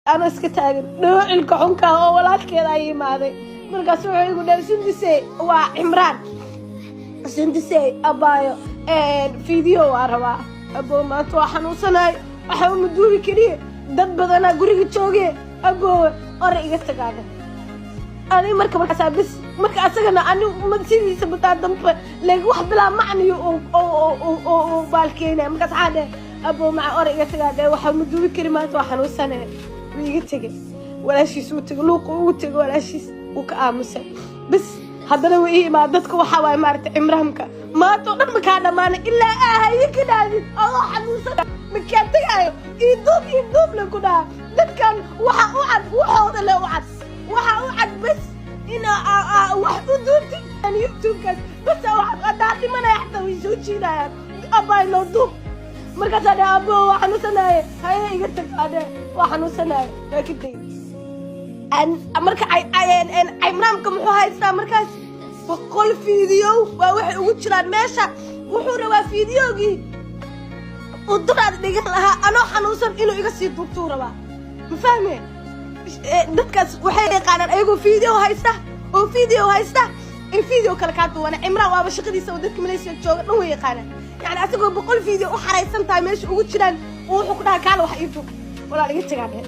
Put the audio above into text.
أنا اسكت نوع الكحون كا ولا كذا أي ماذا مركز سوي يقول سندسي وعمران سندسي أبايو فيديو عربا أبو ما توحنوا سناي أحاول مدوري كريه dad badan guriga joogay abo oray iga tagaada ani marka xasaabis marka asagana ani madsidiisa bataa dambe leeg wax bila macniyo oo baalkeena marka saade abo ma oray iga tagaada waxa muduwi karimaad waxaan u sanay iga tagay walaashiis uu tagay luuq uu tagay walaashiis uu ka aamusay bas haddana way ma dadku waxa way maartay imraamka ma to dhan ma ka dhamaanay ilaa ahay kadaadid oo xanuunsan مكان تجاهه يدوب لكنا ذكر وحد لا وحد بس هنا واحد دورتي يعني يوتيوب بس واحد قدرت ما أنا يحتوي زوجي ده أبا ينودوب مركز أنا أبو وحنو سنة هاي قلت هذا وحنو سنة كده أن مركز أي مرامكم هاي سا مركز بقول فيديو وشران ماشى وحورة فيديو ودرا دغه laha ano xanuunsan inuu iga sii duubto raba ma fahmay dadkaas waxay yaqaanaan ayagu video haysta in video kala ka duwana imraan waaba shaqadiisa oo dadka Malaysia jooga dhan way yaqaanaan yani asagoo 100 video u xareysan tahay meesha ugu jiraan oo wuxuu ku dhahay kaala wax ii duub walaal iga tagaan